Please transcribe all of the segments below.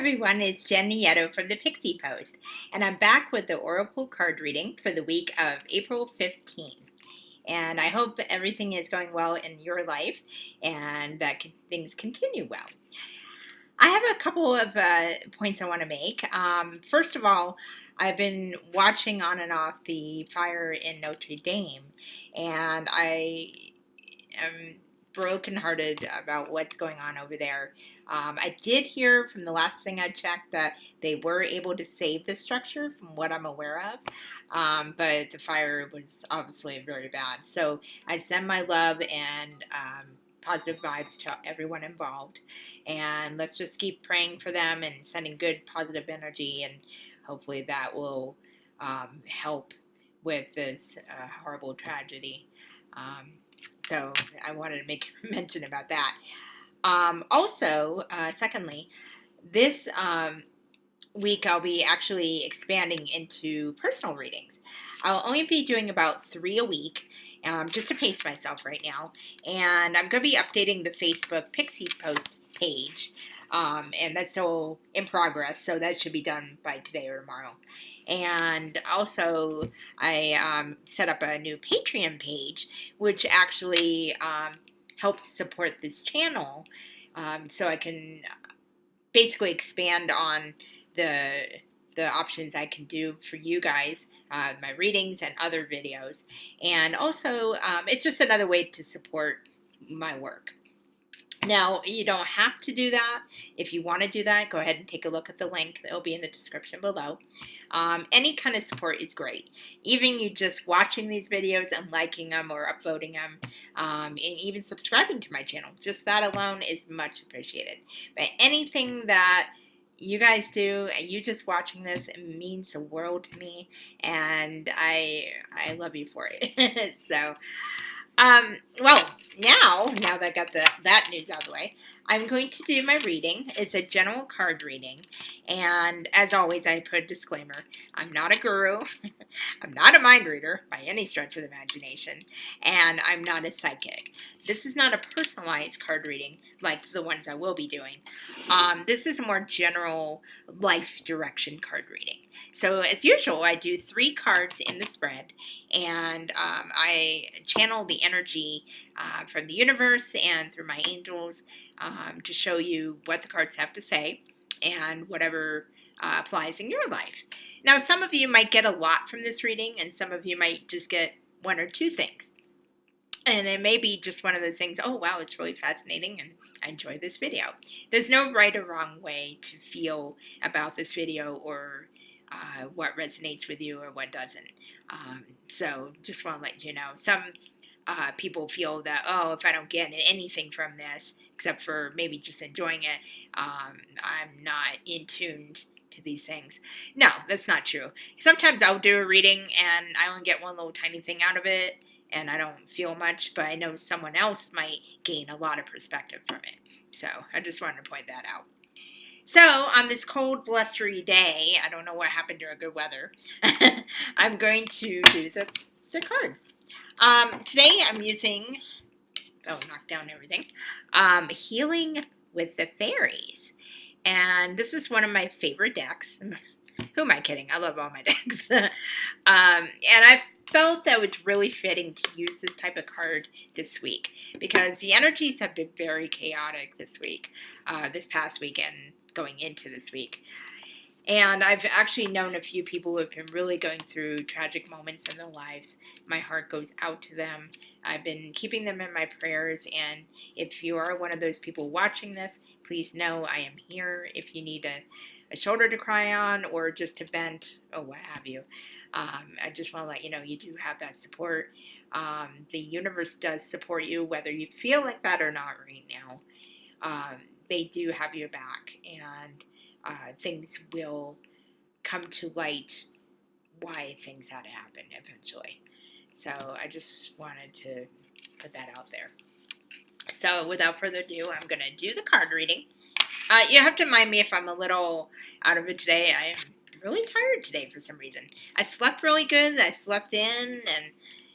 everyone, it's Jen Nieto from the Pixie Post, and I'm back with the Oracle card reading for the week of April 15th. And I hope everything is going well in your life and that things continue well. I have a couple of points I want to make. First of all, I've been watching on and off the fire in Notre Dame, and I am brokenhearted about what's going on over there. I did hear from the last thing I checked that they were able to save the structure from what I'm aware of, but the fire was obviously very bad. So I send my love and positive vibes to everyone involved, and let's just keep praying for them and sending good positive energy, and hopefully that will help with this horrible tragedy. So I wanted to make a mention about that. Secondly, this week I'll be actually expanding into personal readings. I'll only be doing about 3 a week, just to pace myself right now. And I'm going to be updating the Facebook Pixie Post page, and that's still in progress, so that should be done by today or tomorrow. And also, I set up a new Patreon page, which actually helps support this channel, so I can basically expand on the options I can do for you guys, my readings and other videos. And also, it's just another way to support my work. Now, you don't have to do that. If you want to do that, go ahead and take a look at the link. It will be in the description below. Any kind of support is great. Even you just watching these videos and liking them or upvoting them, and even subscribing to my channel, just that alone is much appreciated. But anything that you guys do, and you just watching this, it means the world to me, and I love you for it. So, well, now that I got that news out of the way, I'm going to do my reading. It's a general card reading, and as always, I put a disclaimer. I'm not a guru. I'm not a mind reader by any stretch of the imagination, and I'm not a psychic. This is not a personalized card reading like the ones I will be doing. This is a more general life direction card reading. So as usual, I do 3 cards in the spread, and I channel the energy from the universe and through my angels to show you what the cards have to say and whatever applies in your life. Now, some of you might get a lot from this reading, and some of you might just get 1 or 2 things. And it may be just one of those things, oh, wow, it's really fascinating, and I enjoy this video. There's no right or wrong way to feel about this video or what resonates with you or what doesn't. So just want to let you know. Some people feel that, oh, if I don't get anything from this, except for maybe just enjoying it, I'm not in tuned to these things. No, that's not true. Sometimes I'll do a reading and I only get one little tiny thing out of it, and I don't feel much, but I know someone else might gain a lot of perspective from it. So I just wanted to point that out. So on this cold, blustery day, I don't know what happened during good weather, I'm going to do the card. Today I'm using, knock down everything, Healing with the Fairies. And this is one of my favorite decks. Who am I kidding? I love all my decks. And I felt that it was really fitting to use this type of card this week because the energies have been very chaotic this week, this past week and going into this week. And I've actually known a few people who have been really going through tragic moments in their lives. My heart goes out to them. I've been keeping them in my prayers, and if you are one of those people watching this, please know I am here if you need a shoulder to cry on or just to vent or what have you. I just want to let you know you do have that support. The universe does support you, whether you feel like that or not right now. They do have your back, and things will come to light why things had to happen eventually. So I just wanted to put that out there. So without further ado, I'm going to do the card reading. You have to mind me if I'm a little out of it today. I am really tired today for some reason. I slept really good. I slept in, and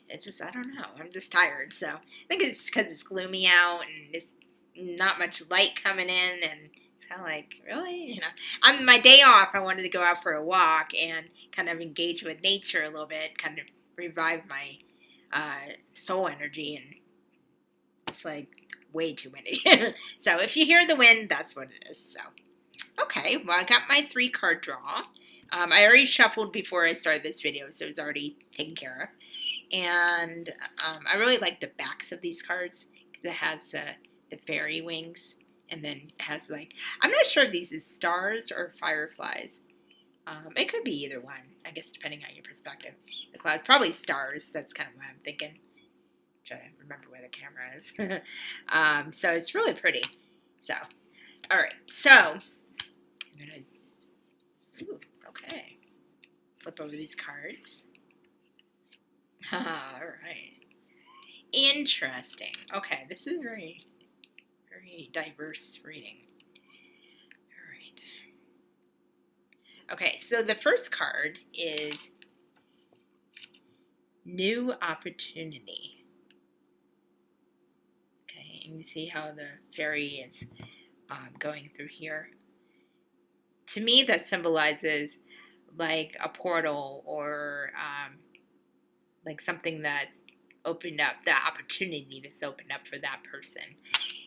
it's just, I don't know. I'm just tired. So I think it's because it's gloomy out, and it's not much light coming in, and it's kind of like, really? On my day off, I wanted to go out for a walk and kind of engage with nature a little bit, kind of revive my soul energy, and it's like way too windy. So if you hear the wind, that's what it is. So, okay, well, I got my 3-card draw. I already shuffled before I started this video, so it was already taken care of. And I really like the backs of these cards because it has the fairy wings, and then it has like, I'm not sure if these is stars or fireflies. It could be either one, I guess, depending on your perspective. The clouds, probably stars. That's kind of what I'm thinking. Trying to remember where the camera is. So it's really pretty. So, all right. So I'm gonna. Ooh, okay. Flip over these cards. All right. Interesting. Okay, this is very, very diverse reading. All right. Okay, so the first card is New Opportunity. Okay, and you see how the fairy is going through here. To me, that symbolizes like a portal or like something that opened up, the opportunity that's opened up for that person.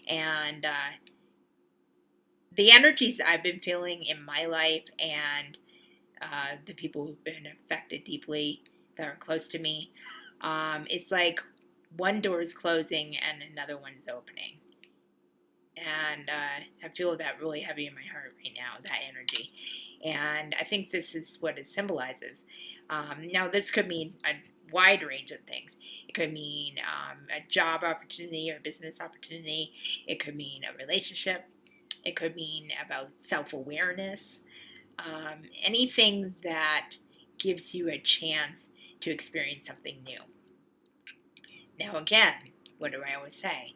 And the energies I've been feeling in my life and the people who've been affected deeply that are close to me, it's like one door is closing and another one's opening. And I feel that really heavy in my heart right now, that energy. And I think this is what it symbolizes. Now, this could mean a wide range of things. It could mean a job opportunity or business opportunity. It could mean a relationship. It could mean about self-awareness. Anything that gives you a chance to experience something new. Now, again, what do I always say?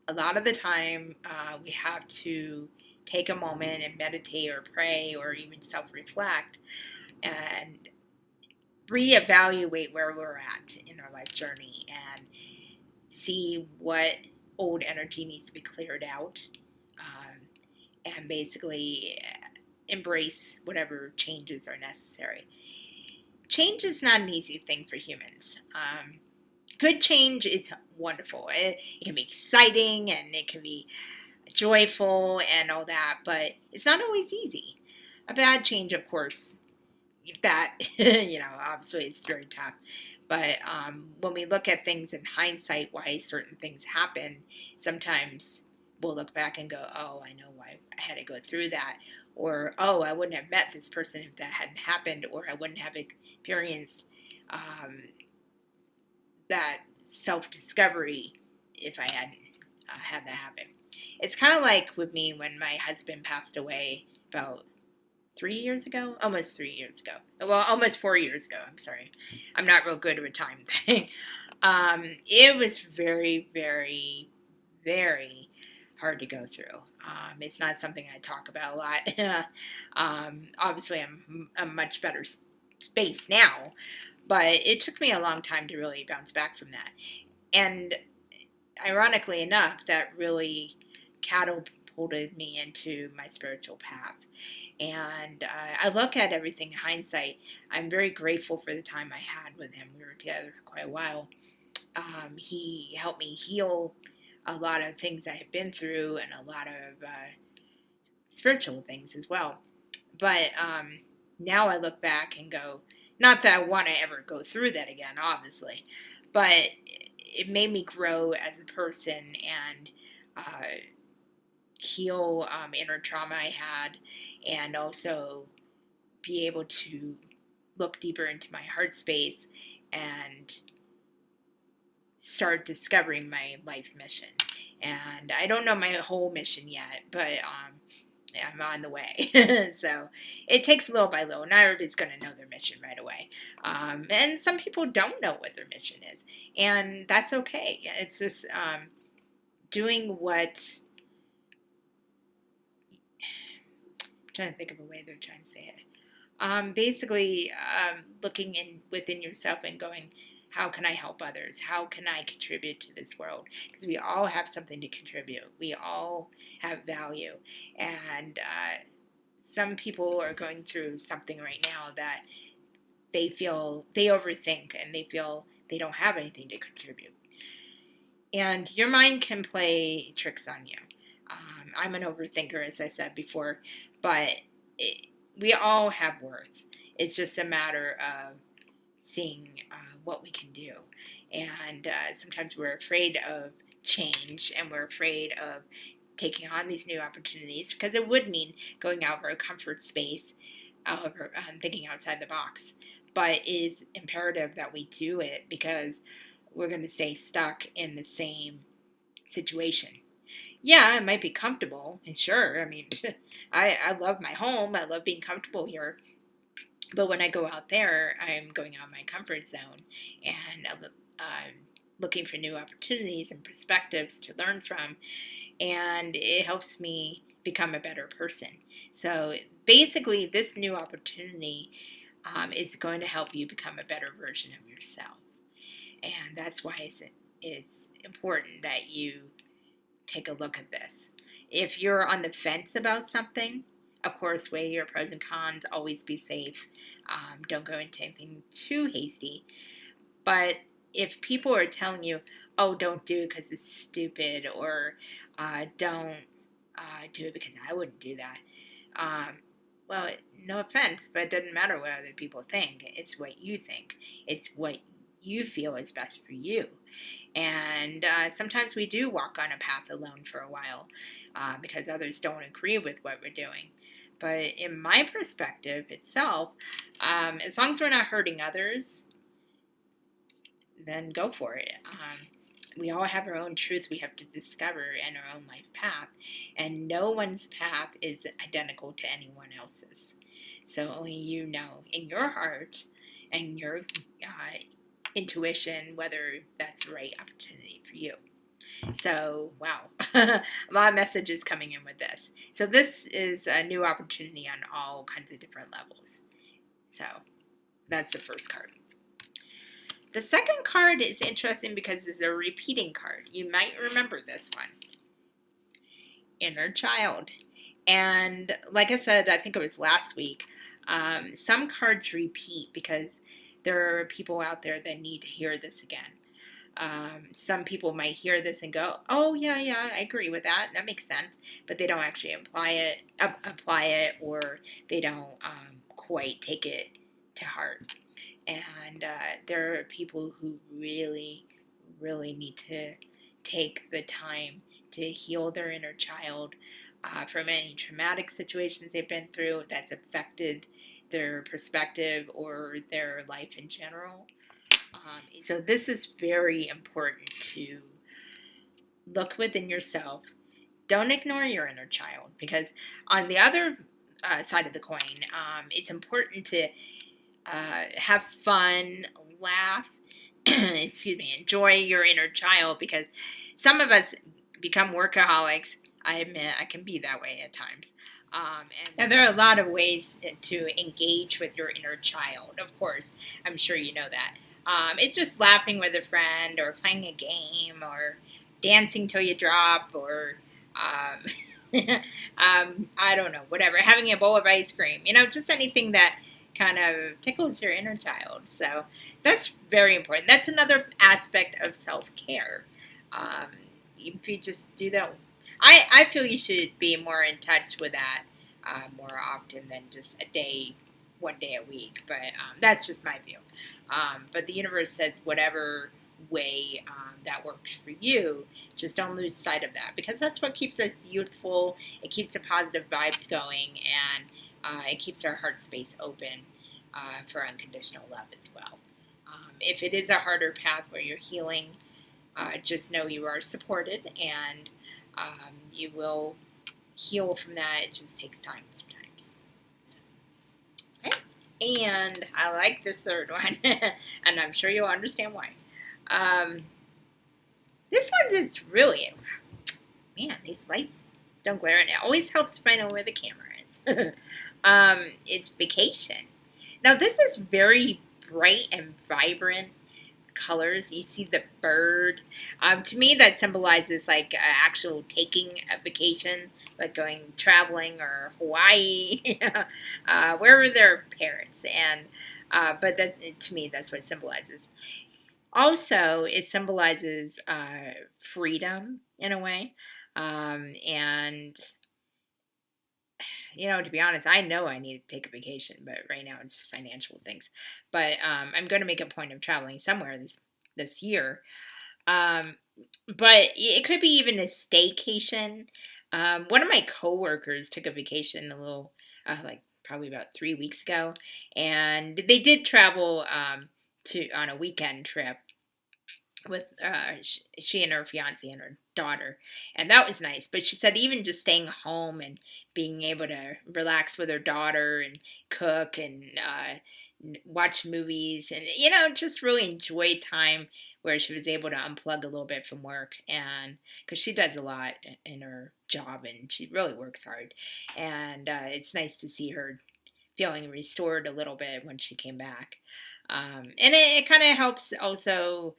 A lot of the time, we have to take a moment and meditate or pray or even self-reflect and reevaluate where we're at in our life journey and see what old energy needs to be cleared out, and basically embrace whatever changes are necessary. Change is not an easy thing for humans. Good change is wonderful. It can be exciting and it can be joyful and all that, but it's not always easy. A bad change, of course, that, obviously it's very tough. But when we look at things in hindsight, why certain things happen, sometimes we'll look back and go, oh, I know why I had to go through that. Or, oh, I wouldn't have met this person if that hadn't happened. Or I wouldn't have experienced that self-discovery if I hadn't had that happen. It's kind of like with me when my husband passed away about 3 years ago, almost 3 years ago. Well, almost 4 years ago. I'm sorry. I'm not real good at a time thing. It was very, very, very hard to go through. It's not something I talk about a lot. Obviously, I'm a much better space now, but it took me a long time to really bounce back from that. And ironically enough, that really catapulted me into my spiritual path. And I look at everything in hindsight. I'm very grateful for the time I had with him. We were together for quite a while. He helped me heal a lot of things I had been through and a lot of spiritual things as well. But now I look back and go, not that I want to ever go through that again, obviously, but it made me grow as a person and heal inner trauma I had, and also be able to look deeper into my heart space and start discovering my life mission. And I don't know my whole mission yet, but I'm on the way. So it takes little by little. Not everybody's going to know their mission right away. And some people don't know what their mission is. And that's okay. It's just doing what... I'm trying to think of a way they're trying to say it. Basically, looking within yourself and going, How can I help others? How can I contribute to this world? Because we all have something to contribute. We all have value. And some people are going through something right now that they feel they overthink and they feel they don't have anything to contribute. And your mind can play tricks on you. I'm an overthinker, as I said before, but we all have worth. It's just a matter of seeing what we can do. And sometimes we're afraid of change and we're afraid of taking on these new opportunities because it would mean going out of our comfort space, thinking outside the box. But it is imperative that we do it because we're going to stay stuck in the same situation. Yeah, it might be comfortable, and sure, I mean, I love my home, I love being comfortable here, but when I go out there, I'm going out of my comfort zone, and looking for new opportunities and perspectives to learn from, and it helps me become a better person. So basically, this new opportunity is going to help you become a better version of yourself. And that's why it's important that you take a look at this. If you're on the fence about something, of course, weigh your pros and cons, always be safe. Don't go into anything too hasty. But if people are telling you, oh, don't do it because it's stupid, or don't do it because I wouldn't do that. Well, no offense, but it doesn't matter what other people think. It's what you think. It's what you feel is best for you. And sometimes we do walk on a path alone for a while because others don't agree with what we're doing. But in my perspective itself, as long as we're not hurting others, then go for it. We all have our own truth we have to discover in our own life path. And no one's path is identical to anyone else's. So only you know in your heart and your intuition whether that's the right opportunity for you. So, wow, a lot of messages coming in with this. So this is a new opportunity on all kinds of different levels. So that's the first card. The second card is interesting because it's a repeating card. You might remember this one. Inner child. And like I said, I think it was last week, some cards repeat because there are people out there that need to hear this again. Some people might hear this and go, oh, yeah, I agree with that. That makes sense. But they don't actually apply it, or they don't quite take it to heart. And there are people who really, really need to take the time to heal their inner child from any traumatic situations they've been through that's affected their perspective or their life in general. So this is very important to look within yourself. Don't ignore your inner child, because on the other side of the coin, it's important to have fun, laugh, enjoy your inner child, because some of us become workaholics. I admit I can be that way at times. And there are a lot of ways to engage with your inner child, of course. I'm sure you know that. It's just laughing with a friend, or playing a game, or dancing till you drop, or I don't know, whatever, having a bowl of ice cream, just anything that kind of tickles your inner child. So that's very important. That's another aspect of self-care. If you just do that, I feel you should be more in touch with that more often than just one day a week. But that's just my view. But the universe says whatever way that works for you, just don't lose sight of that, because that's what keeps us youthful. It keeps the positive vibes going, and it keeps our heart space open for unconditional love as well. If it is a harder path where you're healing, just know you are supported, and you will heal from that. It just takes time sometimes. So, okay. And I like this third one, and I'm sure you'll understand why. This one is really, man, these lights don't glare, and it always helps if I know where the camera is. It's vacation. Now, this is very bright and vibrant. colors. You see the bird. To me, that symbolizes like actual taking a vacation, like going traveling or Hawaii, wherever there are parrots. And but that to me, that's what it symbolizes. Also, it symbolizes freedom in a way. And to be honest, I know I need to take a vacation, but right now it's financial things. But I'm going to make a point of traveling somewhere this year. Um, but it could be even a staycation. One of my coworkers took a vacation a little, like probably about 3 weeks ago, and they did travel to on a weekend trip with she and her fiance and her daughter, and that was nice. But she said even just staying home and being able to relax with her daughter and cook and watch movies and just really enjoy time where she was able to unplug a little bit from work, and because she does a lot in her job and she really works hard, and it's nice to see her feeling restored a little bit when she came back. And it kind of helps also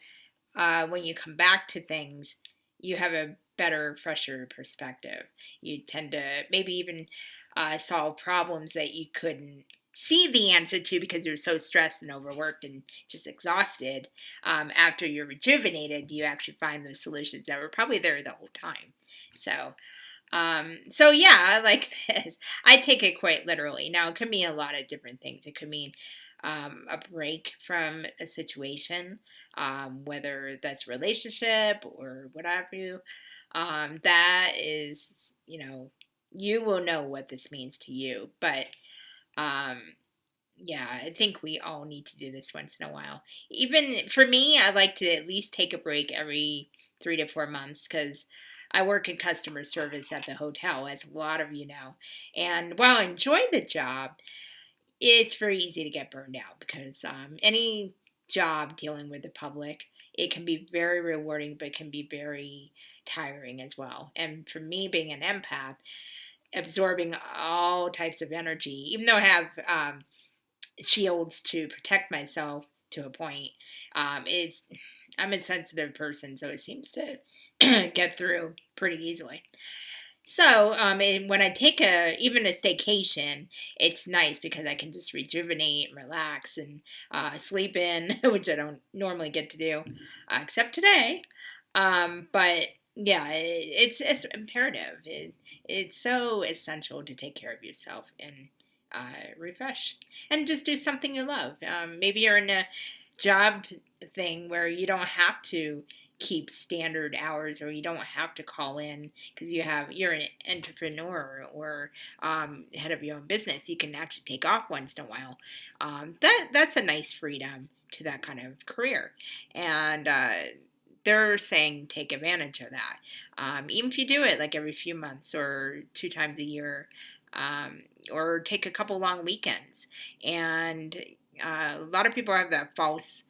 when you come back to things, you have a better, fresher perspective. You tend to maybe even solve problems that you couldn't see the answer to because you're so stressed and overworked and just exhausted. After you're rejuvenated, you actually find those solutions that were probably there the whole time. So yeah, I like this. I take it quite literally. Now, it could mean a lot of different things. It could mean a break from a situation, whether that's relationship or whatever. That is, you will know what this means to you. But yeah, I think we all need to do this once in a while. Even for me, I like to at least take a break every 3 to 4 months because I work in customer service at the hotel, as a lot of you know. And while I enjoy the job, it's very easy to get burned out because any job dealing with the public, it can be very rewarding, but it can be very tiring as well. And for me, being an empath, absorbing all types of energy, even though I have shields to protect myself to a point, I'm a sensitive person, so it seems to get through pretty easily. So, when I take even a staycation, it's nice because I can just rejuvenate and relax and sleep in, which I don't normally get to do, except today. But yeah, it's imperative. It's so essential to take care of yourself and refresh and just do something you love. Maybe you're in a job thing where you don't have to keep standard hours or you don't have to call in because you're an entrepreneur or head of your own business. You can actually take off once in a while. That's a nice freedom to that kind of career, and they're saying take advantage of that. Even if you do it like every few months or 2 times a year, or take a couple long weekends. And a lot of people have that false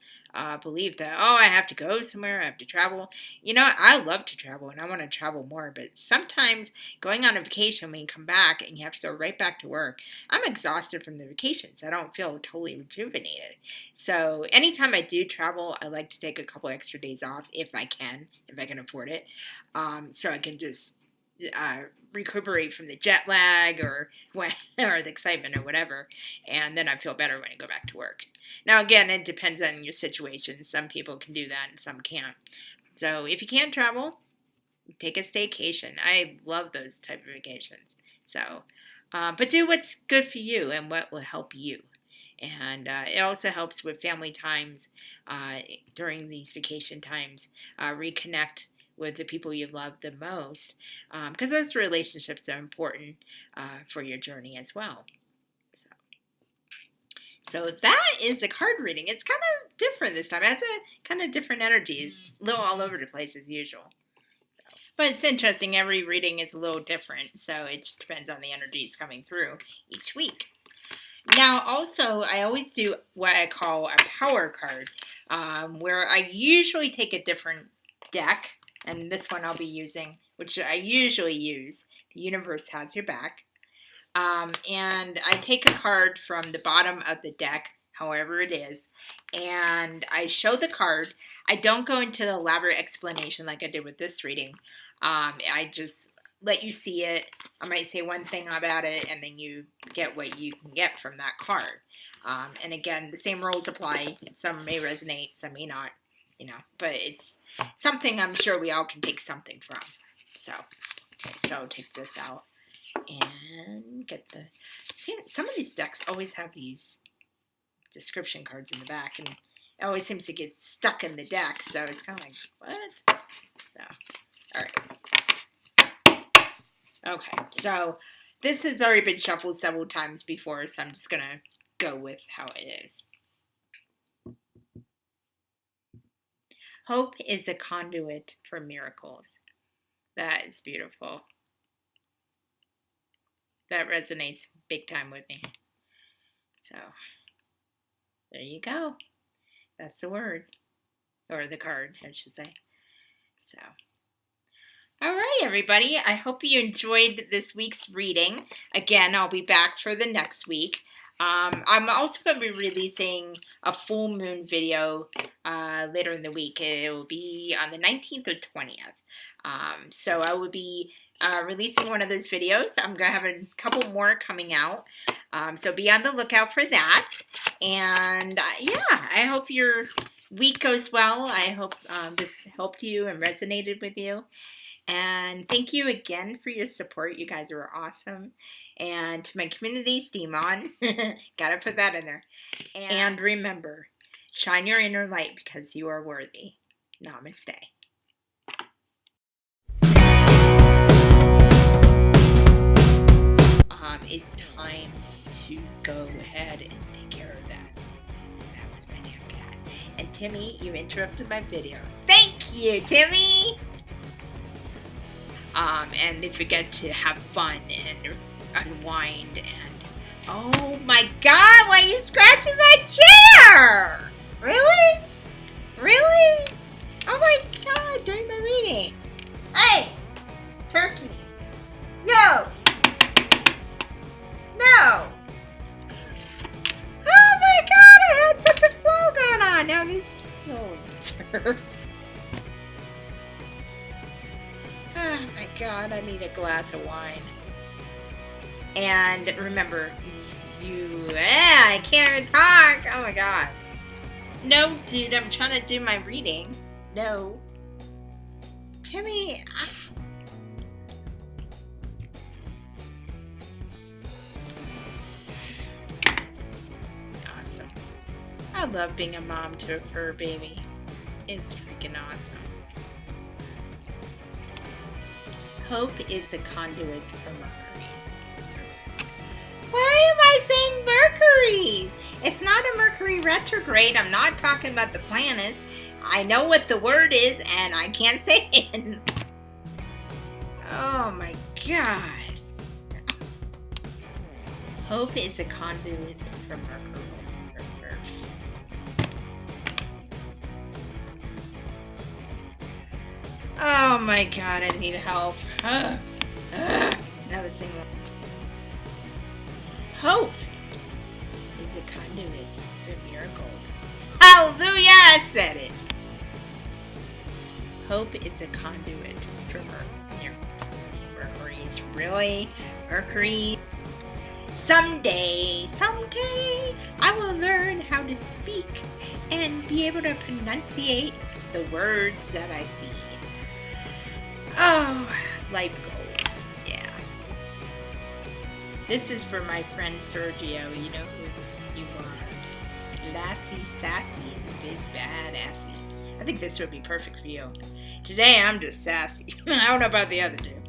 belief that, oh, I have to go somewhere, I have to travel. I love to travel and I want to travel more, but sometimes going on a vacation when you come back and you have to go right back to work, I'm exhausted from the vacations. I don't feel totally rejuvenated. So anytime I do travel, I like to take a couple extra days off if I can afford it, so I can just recuperate from the jet lag or the excitement or whatever, and then I feel better when I go back to work. Now, again, it depends on your situation. Some people can do that and some can't. So if you can't travel, take a staycation. I love those type of vacations. So, but do what's good for you and what will help you. And it also helps with family times during these vacation times. Reconnect with the people you love the most, because those relationships are important for your journey as well. So that is the card reading. It's kind of different this time. It has a kind of different energies, a little all over the place as usual. But it's interesting. Every reading is a little different, so it just depends on the energies coming through each week. Now, also, I always do what I call a power card, where I usually take a different deck, and this one I'll be using, which I usually use. The Universe Has Your Back. And I take a card from the bottom of the deck however it is, and I show the card. I don't go into the elaborate explanation like I did with this reading. I just let you see it. I might say one thing about it, and then you get what you can get from that card. And again, the same rules apply. Some may resonate, some may not, but it's something I'm sure we all can take something from. So, okay, so take this out and get the, see, some of these decks always have these description cards in the back, and it always seems to get stuck in the deck, so it's kind of like, what? So, all right. Okay, so this has already been shuffled several times before, so I'm just going to go with how it is. Hope is a conduit for miracles. That is beautiful. That resonates big time with me. So, there you go. That's the word. Or the card, I should say. So, all right, everybody. I hope you enjoyed this week's reading. Again, I'll be back for the next week. I'm also going to be releasing a full moon video later in the week. It will be on the 19th or 20th. So I will be releasing one of those videos. I'm going to have a couple more coming out. So be on the lookout for that. And yeah, I hope your week goes well. I hope this helped you and resonated with you. And thank you again for your support. You guys are awesome. And to my community, steam on. Gotta put that in there. And remember, shine your inner light because you are worthy. Namaste. It's time to go ahead and take care of that. That was my damn cat. And Timmy, you interrupted my video. Thank you, Timmy! And don't forget to have fun and unwind and... Oh my God, why are you scratching my chair? Really? Really? Oh my God, during my reading. Hey! Turkey! Yo! No! Oh my God, I had such a flow going on. Now these... Oh, oh my God, I need a glass of wine. And remember, I can't even talk. Oh my God. No, dude, I'm trying to do my reading. No. Timmy. Awesome. I love being a mom to a fur baby. It's freaking awesome. Hope is a conduit for Mercury. Why am I saying Mercury? It's not a Mercury retrograde. I'm not talking about the planets. I know what the word is, and I can't say it. Oh my God. Hope is a conduit for Mercury. Oh my God, I need help. Another single. Hope is a conduit for miracles. Hallelujah, I said it. Hope is a conduit for Mercury's. Really? Mercury? Someday, I will learn how to speak and be able to pronunciate the words that I see. Oh, life goals. Yeah. This is for my friend Sergio. You know who you are. Lassie, sassy, and big bad assy. I think this would be perfect for you. Today I'm just sassy. I don't know about the other two.